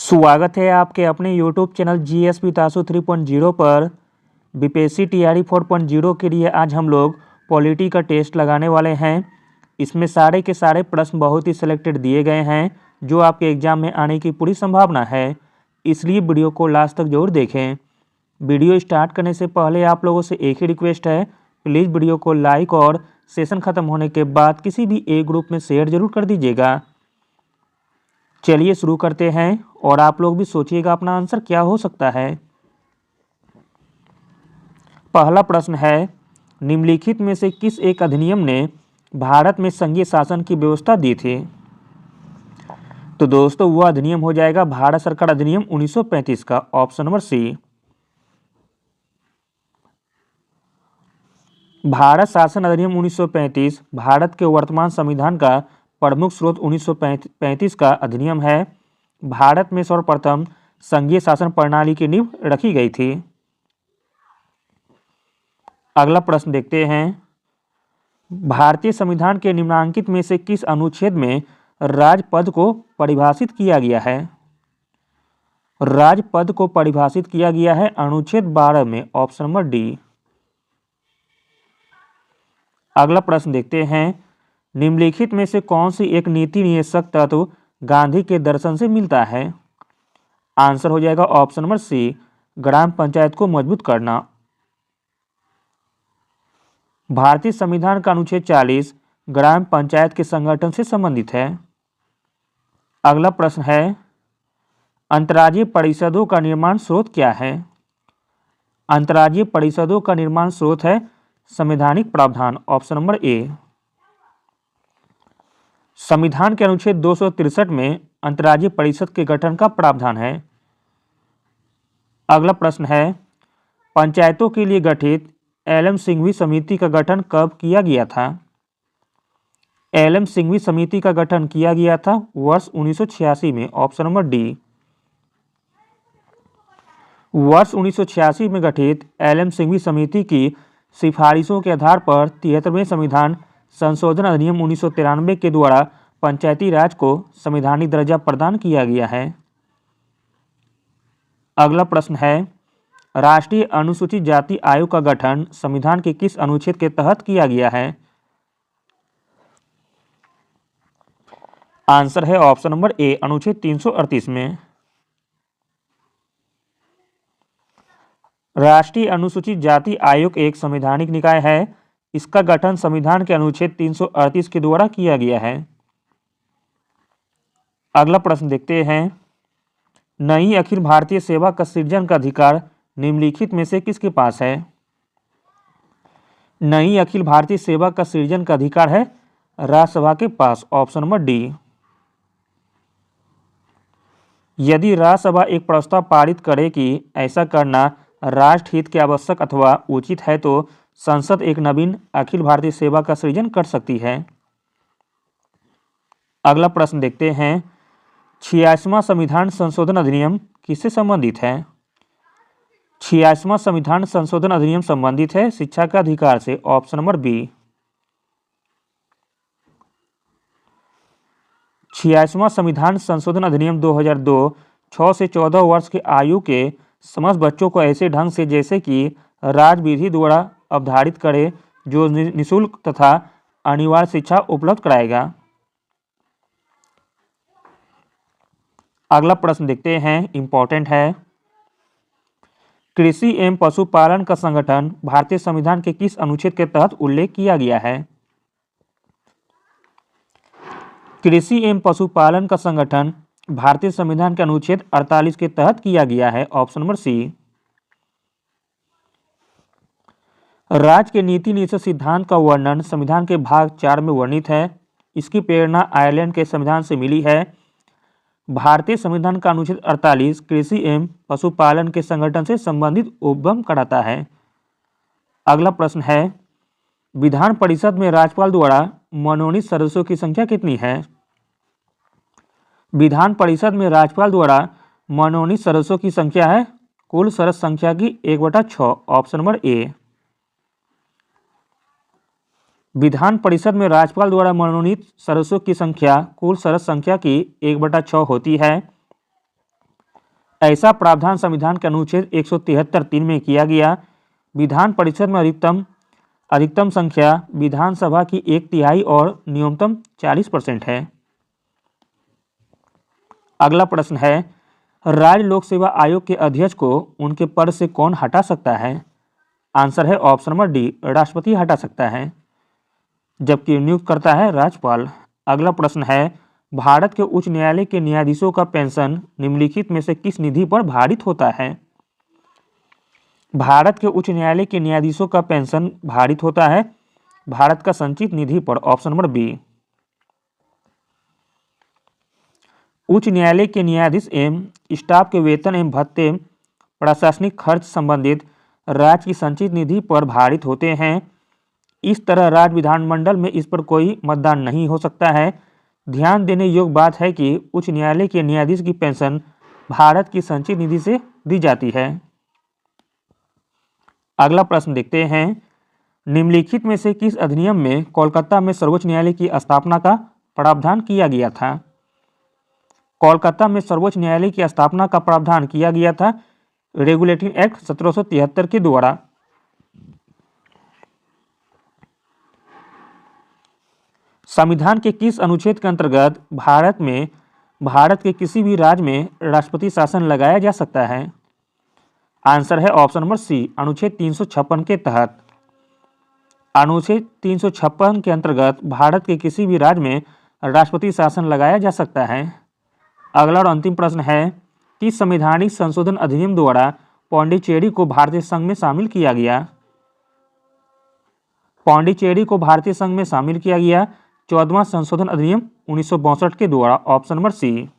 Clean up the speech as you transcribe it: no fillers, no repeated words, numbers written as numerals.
स्वागत है आपके अपने YouTube चैनल GS पितासु 3.0 पर। बीपीएससी टीआरई 4.0 के लिए आज हम लोग पॉलिटी का टेस्ट लगाने वाले हैं। इसमें सारे के सारे प्रश्न बहुत ही सिलेक्टेड दिए गए हैं जो आपके एग्जाम में आने की पूरी संभावना है, इसलिए वीडियो को लास्ट तक जरूर देखें। वीडियो स्टार्ट करने से पहले आप लोगों से एक ही रिक्वेस्ट है, प्लीज़ वीडियो को लाइक और सेशन ख़त्म होने के बाद किसी भी एक ग्रुप में शेयर जरूर कर दीजिएगा। चलिए शुरू करते हैं और आप लोग भी सोचिएगा अपना आंसर क्या हो सकता है। पहला प्रश्न है, निम्नलिखित में से किस एक अधिनियम ने भारत में संघीय शासन की व्यवस्था दी थी? तो दोस्तों वह अधिनियम हो जाएगा भारत सरकार अधिनियम 1935 का, ऑप्शन नंबर सी। भारत शासन अधिनियम 1935 भारत के वर्तमान संविधान का प्रमुख स्रोत 1935 का अधिनियम है। भारत में सर्वप्रथम संघीय शासन प्रणाली की नींव रखी गई थी। अगला प्रश्न देखते हैं, भारतीय संविधान के निम्नांकित में से किस अनुच्छेद में राजपद को परिभाषित किया गया है? राजपद को परिभाषित किया गया है अनुच्छेद 12 में, ऑप्शन नंबर डी। अगला प्रश्न देखते हैं, निम्नलिखित में से कौन सी एक नीति निषेधक तत्व गांधी के दर्शन से मिलता है? आंसर हो जाएगा ऑप्शन नंबर सी, ग्राम पंचायत को मजबूत करना। भारतीय संविधान का अनुच्छेद 40 ग्राम पंचायत के संगठन से संबंधित है। अगला प्रश्न है, अंतर्राज्यीय परिषदों का निर्माण स्रोत क्या है? अंतर्राज्यीय परिषदों का निर्माण स्रोत है संवैधानिक प्रावधान, ऑप्शन नंबर ए। संविधान के अनुच्छेद 263 में अंतर्राज्यीय परिषद के गठन का प्रावधान है। अगला प्रश्न है, पंचायतों के लिए गठित एल.एम. सिंघवी समिति का गठन कब किया गया था? एल.एम. सिंघवी समिति का गठन किया गया था वर्ष 1986 में, ऑप्शन नंबर डी। वर्ष 1986 में गठित एल.एम. सिंघवी समिति की सिफारिशों के आधार पर 73वें संविधान संशोधन अधिनियम 1993 के द्वारा पंचायती राज को संवैधानिक दर्जा प्रदान किया गया है। अगला प्रश्न है, राष्ट्रीय अनुसूचित जाति आयोग का गठन संविधान के किस अनुच्छेद के तहत किया गया है? आंसर है ऑप्शन नंबर ए, अनुच्छेद 338 में। राष्ट्रीय अनुसूचित जाति आयोग एक संवैधानिक निकाय है। इसका गठन संविधान के अनुच्छेद 338 के द्वारा किया गया है। अगला प्रश्न देखते हैं, नई अखिल भारतीय सेवा का सृजन का अधिकार निम्नलिखित में से किसके पास है? नई अखिल भारतीय सेवा का सृजन का अधिकार है राज्यसभा के पास, ऑप्शन नंबर डी। यदि राज्यसभा एक प्रस्ताव पारित करे कि ऐसा करना राष्ट्र हित के आवश्यक अथवा उचित है तो संसद एक नवीन अखिल भारतीय सेवा का सृजन कर सकती है। अगला प्रश्न देखते हैं, 86वां संविधान संशोधन अधिनियम किससे संबंधित है? 86वां संविधान संशोधन अधिनियम संबंधित है शिक्षा का अधिकार से, ऑप्शन नंबर बी। 86वां संविधान संशोधन अधिनियम 2002 6 से 14 वर्ष के आयु के समस्त बच्चों को ऐसे ढंग से जैसे कि राज्य विधि द्वारा अवधारित करे जो निःशुल्क तथा अनिवार्य शिक्षा उपलब्ध कराएगा। अगला प्रश्न देखते हैं, इंपॉर्टेंट है, कृषि एवं पशुपालन का संगठन भारतीय संविधान के किस अनुच्छेद के तहत उल्लेख किया गया है? कृषि एवं पशुपालन का संगठन भारतीय संविधान के अनुच्छेद 48 के तहत किया गया है, ऑप्शन नंबर सी। राज्य के नीति निषेध सिद्धांत का वर्णन संविधान के भाग 4 में वर्णित है। इसकी प्रेरणा आयरलैंड के संविधान से मिली है। भारतीय संविधान का अनुच्छेद 48 कृषि एवं पशुपालन के संगठन से संबंधित उपगम कराता है। अगला प्रश्न है, विधान परिषद में राज्यपाल द्वारा मनोनीत सदस्यों की संख्या कितनी है? विधान परिषद में राज्यपाल द्वारा मनोनीत सदस्यों की संख्या है कुल सदस्य संख्या की 1/6, option number A. Vidhan Parishad में राज्यपाल द्वारा मनोनीत सदस्यों की संख्या कुल सदस्य संख्या की 1/6 होती है। ऐसा प्रावधान संविधान के अनुच्छेद 173(3) में किया गया। विधान परिषद में अधिकतम संख्या विधानसभा की 1/3 और न्यूनतम 40% है। अगला प्रश्न है, राज्य लोक सेवा आयोग के अध्यक्ष को उनके पद से कौन हटा सकता है? आंसर है ऑप्शन नंबर डी, राष्ट्रपति हटा सकता है, जबकि नियुक्त करता है राज्यपाल। अगला प्रश्न है, भारत के उच्च न्यायालय के न्यायाधीशों का पेंशन निम्नलिखित में से किस निधि पर भारित होता है? भारत के उच्च न्यायालय के न्यायाधीशों का पेंशन भारित होता है भारत का संचित निधि पर, ऑप्शन नंबर बी। उच्च न्यायालय के न्यायाधीश एवं स्टाफ के वेतन एवं भत्ते प्रशासनिक खर्च संबंधित राज्य की संचित निधि पर भारित होते हैं। इस तरह राज्य विधानमंडल में इस पर कोई मतदान नहीं हो सकता है। ध्यान देने योग्य बात है कि उच्च न्यायालय के न्यायाधीश की पेंशन भारत की संचित निधि से दी जाती है। अगला प्रश्न देखते हैं, निम्नलिखित में से किस अधिनियम में कोलकाता में सर्वोच्च न्यायालय की स्थापना का प्रावधान किया गया था? कोलकाता में सर्वोच्च न्यायालय की स्थापना का प्रावधान किया गया था रेगुलेटिंग एक्ट 1773 के द्वारा। संविधान के किस अनुच्छेद के अंतर्गत भारत के किसी भी राज्य में राष्ट्रपति शासन लगाया जा सकता है? आंसर है ऑप्शन नंबर सी, अनुच्छेद 356 के तहत। अनुच्छेद 356 के अंतर्गत भारत के किसी भी राज्य में राष्ट्रपति शासन लगाया जा सकता है। अगला और अंतिम प्रश्न है, किस संवैधानिक संशोधन अधिनियम द्वारा पांडिचेरी को भारतीय संघ में शामिल किया गया? पांडिचेरी को भारतीय संघ में शामिल किया गया 14वां संशोधन अधिनियम 1962 के द्वारा, ऑप्शन नंबर सी।